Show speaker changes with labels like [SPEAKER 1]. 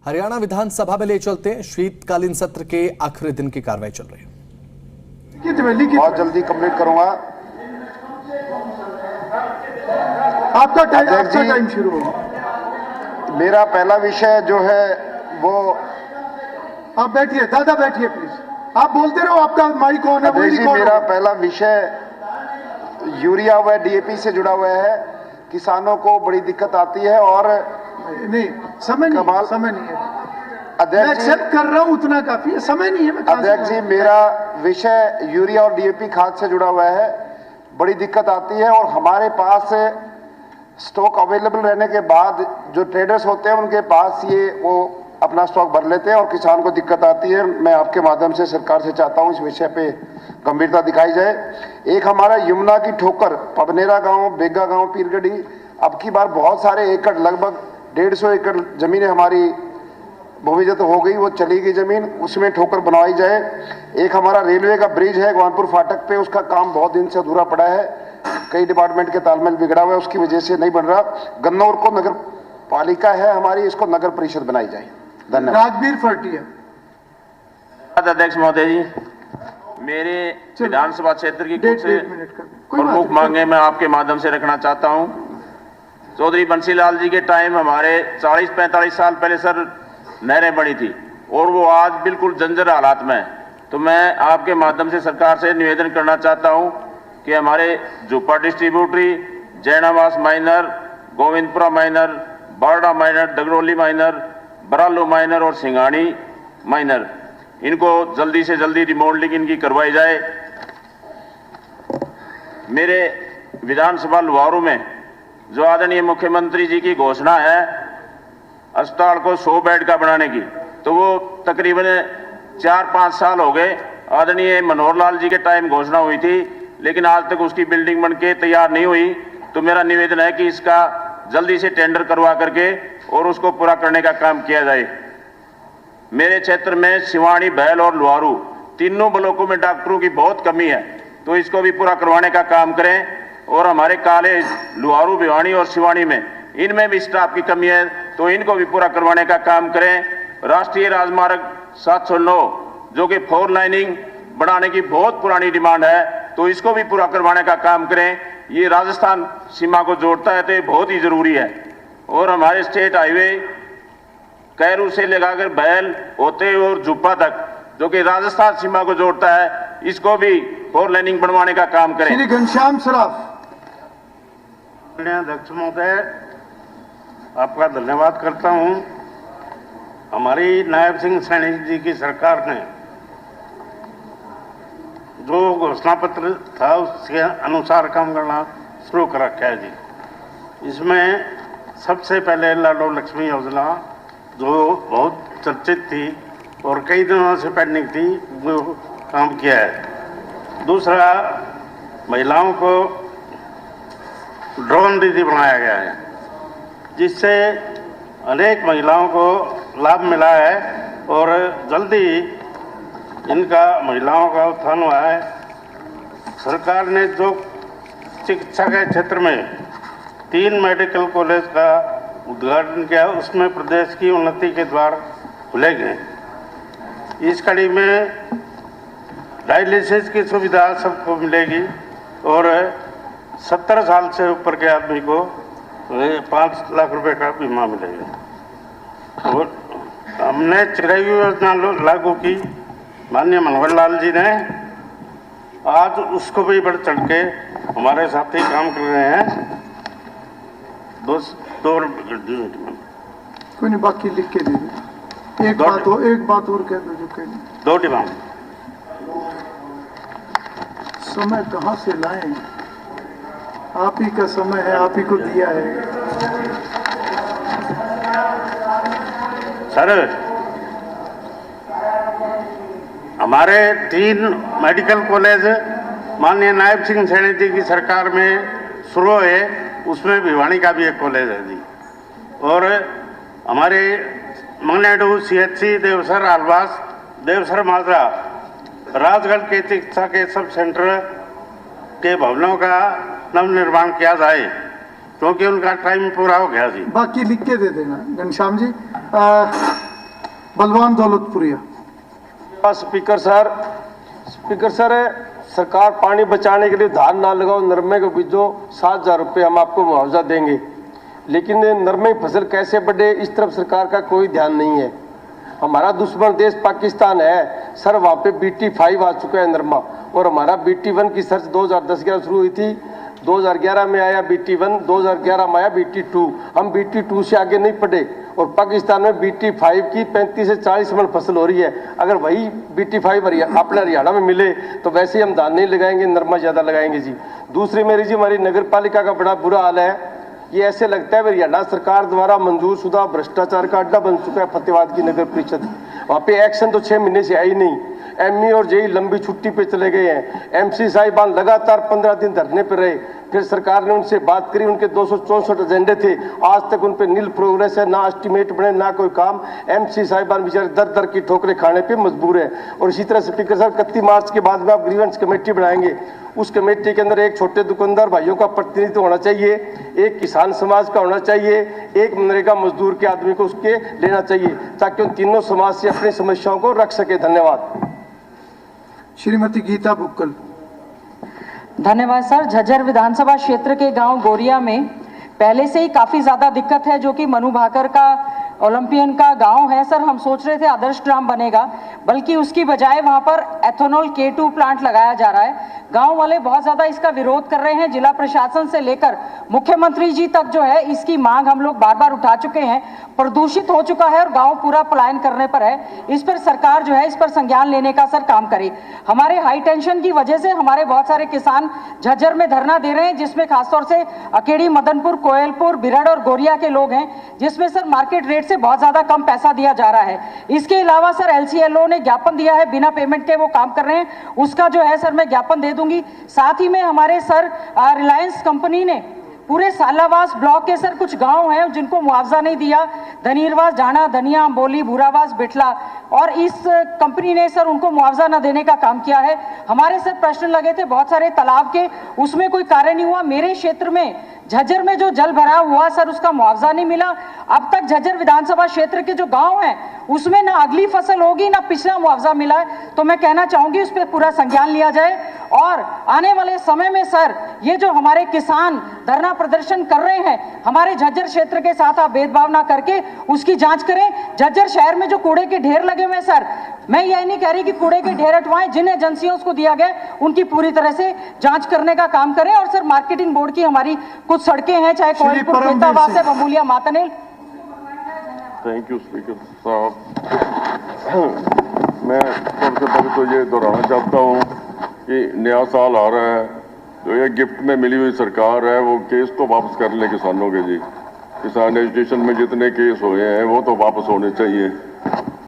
[SPEAKER 1] हरियाणा विधानसभा में ले चलते हैं। शीतकालीन सत्र के आखिरी दिन की कार्रवाई चल रही है।
[SPEAKER 2] बहुत जल्दी कंप्लीट करूंगा।
[SPEAKER 3] आपका टाइम शुरू हो।
[SPEAKER 2] मेरा पहला विषय जो है वो,
[SPEAKER 3] आप बैठिए, दादा बैठिए प्लीज। आप बोलते रहो, आपका माइक ऑन है।
[SPEAKER 2] अध्यक्ष जी, मेरा पहला विषय यूरिया व डीएपी से जुड़ा हुआ है। किसानों को बड़ी दिक्कत आती है और
[SPEAKER 3] नहीं, समय नहीं है।
[SPEAKER 2] अध्यक्ष
[SPEAKER 3] मैं एक्सेप्ट कर रहा हूं, उतना काफी है, समय नहीं है।
[SPEAKER 2] अध्यक्ष जी, मेरा विषय यूरिया और डीएपी खाद से जुड़ा हुआ है। बड़ी दिक्कत आती है और हमारे पास स्टॉक अवेलेबल रहने के बाद जो ट्रेडर्स होते हैं उनके पास ये वो अपना स्टॉक भर लेते हैं और किसान को दिक्कत आती है। मैं आपके माध्यम से सरकार से चाहता हूं इस विषय पे गंभीरता दिखाई जाए। एक हमारा यमुना की ठोकर, पबनेरा गांव, बेगा गांव, पीरगढ़ी, अब की बार बहुत सारे एकड़, लगभग 150 एकड़ जमीनें हमारी भूमिगत हो गई, वो चली गई जमीन, उसमें ठोकर बनवाई जाए। एक हमारा रेलवे का ब्रिज है गोवानपुर फाटक पे, उसका काम बहुत दिन से अधूरा पड़ा है, कई डिपार्टमेंट के तालमेल बिगड़ा हुआ है, उसकी वजह से नहीं बन रहा। गन्नौर को नगर पालिका है हमारी, इसको नगर परिषद बनाई जाए। धन्यवाद।
[SPEAKER 3] राजवीर फर्टिया।
[SPEAKER 4] अध्यक्ष महोदय जी, मेरे विधानसभा क्षेत्र की कुछ प्रमुख मांगे मैं आपके माध्यम से रखना चाहता हूं। चौधरी बंसीलाल जी के टाइम हमारे 40-45 साल पहले सर नहरें बनी थी और वो आज बिल्कुल जर्जर हालात में है। तो मैं आपके माध्यम से सरकार से निवेदन करना चाहता हूं कि हमारे Juppa distributary, Jainawas minor, Govindpura minor, Barda minor, Dagdoli minor, Baralo minor और सिंगानी माइनर, इनको जल्दी से जल्दी रिमॉडलिंग इनकी करवाई जाए। मेरे विधानसभा लुहारू में जो आदरणीय मुख्यमंत्री जी की घोषणा है अस्पताल को 100 बेड का बनाने की, तो वो तकरीबन 4-5 साल हो गए। आदरणीय मनोहर लाल जी के टाइम घोषणा हुई थी, लेकिन आज तक उसकी बिल्डिंग बनके तैयार नहीं हुई। तो मेरा निवेदन है कि इसका जल्दी से टेंडर करवा करके और उसको पूरा करने का काम किया जाए। मेरे क्षेत्र में सिवानी, भैल और लुहारू तीनों ब्लॉकों में डॉक्टरों की बहुत कमी है, तो इसको भी पूरा करवाने का काम करें। और हमारे कॉलेज लुहारू, भिवानी और सिवानी में, इनमें भी स्टाफ की कमी है, तो इनको भी पूरा करवाने का काम करें। राष्ट्रीय राजमार्ग 709 जो कि 4 लाइनिंग बनाने की बहुत पुरानी डिमांड है, तो इसको भी पूरा करवाने का काम करें। ये राजस्थान सीमा को जोड़ता है, तो ये बहुत ही जरूरी है। और हमारे स्टेट हाईवे कैरू से लगाकर बैल होते और जुप्पा तक, जो कि राजस्थान सीमा को जोड़ता है, इसको भी 4 लाइनिंग बनवाने का काम करें।
[SPEAKER 3] श्री घनश्याम सराफ।
[SPEAKER 5] अध्यक्ष महोदय, आपका धन्यवाद करता हूं। हमारी नायब सिंह सैनी जी की सरकार ने जो घोषणा पत्र था उसके अनुसार काम करना शुरू कर रखा है जी। इसमें सबसे पहले लाडो लक्ष्मी योजना जो बहुत चर्चित थी और कई दिनों से पेंडिंग थी, वो काम किया है। दूसरा, महिलाओं को ड्रोन दीदी बनाया गया है, जिससे अनेक महिलाओं को लाभ मिला है और जल्दी इनका महिलाओं का उत्थान हुआ है। सरकार ने जो चिकित्सा के क्षेत्र में 3 मेडिकल कॉलेज का उद्घाटन किया, उसमें प्रदेश की उन्नति के द्वार खुले गए। इस कड़ी में डायलिसिस की सुविधा सबको मिलेगी और 70 साल से ऊपर के आदमी को 5 लाख रुपए का बीमा मिलेगा। और हमने चिरंजीवी योजना लागू की, माननीय मनोहर लाल जी ने, आज उसको भी बढ़ चढ़ के हमारे साथी काम कर रहे हैं।
[SPEAKER 3] कोई नहीं, बाकी लिख के दीजिए। एक बात और कह दो जो कहनी।
[SPEAKER 5] 2 डिमांड।
[SPEAKER 3] समय कहाँ से लाएं? आप ही का समय है, आप ही को दिया है।
[SPEAKER 5] सर, हमारे 3 मेडिकल कॉलेज माननीय नायब सिंह सैनी जी की सरकार में शुरू हुए, उसमें भिवानी का भी एक कॉलेज है जी। और हमारे मंगनेडू CHC, देवसर आलवास, देवसर माजरा, राजगढ़ के चिकित्सा के सब सेंटर के भवनों का नवनिर्माण किया जाए, क्योंकि उनका टाइम पूरा हो गया जी।
[SPEAKER 3] बाकी लिख के दे देना घनश्याम जी। बलवान दौलतपुरिया।
[SPEAKER 6] स्पीकर सर, सरकार पानी बचाने के लिए धान ना लगाओ, नरमे को बीजो, 7,000 रुपये हम आपको मुआवजा देंगे, लेकिन नरमे की फसल कैसे बढ़े इस तरफ सरकार का कोई ध्यान नहीं है। हमारा दुश्मन देश पाकिस्तान है सर, वहाँ पे BT5 आ चुका है नरमा, और हमारा BT1 की सर्च 2010-11 शुरू हुई थी, 2011 में आया BT1, 2011 में आया BT2, हम BT2 से आगे नहीं पढ़े, और पाकिस्तान में BT5 की 35 से 40 मन फसल हो रही है। अगर वही BT5 अपने हरियाणा में मिले तो वैसे ही हम धान नहीं लगाएंगे, नरमा ज़्यादा लगाएंगे जी। दूसरी मेरी जी, हमारी नगर पालिका का बड़ा बुरा हाल है। ये ऐसे लगता है हरियाणा सरकार द्वारा मंजूर शुदा भ्रष्टाचार का अड्डा बन चुका है फतेहाबाद की नगर परिषद। वहाँ पे एक्शन तो 6 महीने से आई नहीं। ME और JE लंबी छुट्टी पे चले गए हैं। MC साहिबान लगातार 15 दिन धरने पर रहे, फिर सरकार ने उनसे बात करी, उनके 264 एजेंडे थे, आज तक उन पे नील प्रोग्रेस है, ना एस्टिमेट बने, ना कोई काम। MC साहिबान बेचारे दर दर की ठोकरें खाने पे मजबूर है। और इसी तरह स्पीकर साहब 31 मार्च के बाद में आप ग्रीवेंस कमेटी बनाएंगे, उस कमेटी के अंदर एक छोटे दुकानदार भाइयों का प्रतिनिधित्व होना चाहिए, एक किसान समाज का होना चाहिए, एक मनरेगा मजदूर के आदमी को उसके लेना चाहिए, ताकि उन तीनों समाज से अपनी समस्याओं को रख सके। धन्यवाद।
[SPEAKER 3] श्रीमती गीता बुक्कल।
[SPEAKER 7] धन्यवाद सर। झज्जर विधानसभा क्षेत्र के गांव गोरिया में पहले से ही काफी ज्यादा दिक्कत है, जो कि मनु भाकर का ओलंपियन का गांव है सर। हम सोच रहे थे आदर्श ग्राम बनेगा, बल्कि उसकी बजाय वहां पर एथेनॉल K2 प्लांट लगाया जा रहा है। गांव वाले बहुत ज्यादा इसका विरोध कर रहे हैं। जिला प्रशासन से लेकर मुख्यमंत्री जी तक जो है इसकी मांग हम लोग बार बार उठा चुके हैं। प्रदूषित हो चुका है और गांव पूरा पलायन करने पर है। इस पर सरकार जो है इस पर संज्ञान लेने का सर काम करे। हमारे हाई टेंशन की वजह से हमारे बहुत सारे किसान झज्जर में धरना दे रहे हैं, जिसमें खासतौर से अकेड़ी, मदनपुर, कोयलपुर, बिरड़ और गोरिया के लोग हैं, जिसमें सर मार्केट रेट से बहुत ज्यादा कम पैसा दिया जा रहा है। इसके अलावा सर LCLO ने ज्ञापन दिया है, बिना पेमेंट के वो काम कर रहे हैं, उसका जो है सर मैं ज्ञापन दे दूंगी। साथ ही में हमारे सर रिलायंस कंपनी ने पूरे सालावास ब्लॉक के सर कुछ गांव हैं जिनको मुआवजा नहीं दिया, धनीरवास, ढाणा, धनिया, अम्बोली, भूरावास, बिटला, और इस कंपनी ने सर उनको मुआवजा न देने का काम किया है। हमारे सर प्रश्न लगे थे बहुत सारे तालाब के, उसमें कोई कार्य नहीं हुआ। मेरे क्षेत्र में झज्जर में जो जल भराव हुआ सर उसका मुआवजा नहीं मिला। अब तक झज्जर विधानसभा क्षेत्र के जो गांव हैं उसमें ना अगली फसल होगी ना पिछला मुआवजा मिला है। तो मैं कहना चाहूंगी उस पर पूरा संज्ञान लिया जाए, और आने वाले समय में सर ये जो हमारे किसान धरना प्रदर्शन कर रहे हैं हमारे झज्जर क्षेत्र के साथ, आप भेदभाव ना करके उसकी जांच करें। झज्जर शहर में जो कूड़े के ढेर लगे हुए सर, मैं यह नहीं कह रही कि कूड़े के ढेर हटवाएं, जिन एजेंसियों को दिया गया उनकी पूरी तरह से जांच करने का काम करें। और सर मार्केटिंग बोर्ड की हमारी कुछ सड़कें हैं, चाहे कोयलपुर, खेतावास है, बमूलिया, मातनेल।
[SPEAKER 8] थैंक यू स्पीकर साहब। मैं सबसे पहले तो ये दोहराना चाहता हूँ कि नया साल आ रहा है, जो ये गिफ्ट में मिली हुई सरकार है वो केस तो वापस कर ले किसानों के जी। किसान एजुकेशन में जितने केस हुए हैं वो तो वापस होने चाहिए।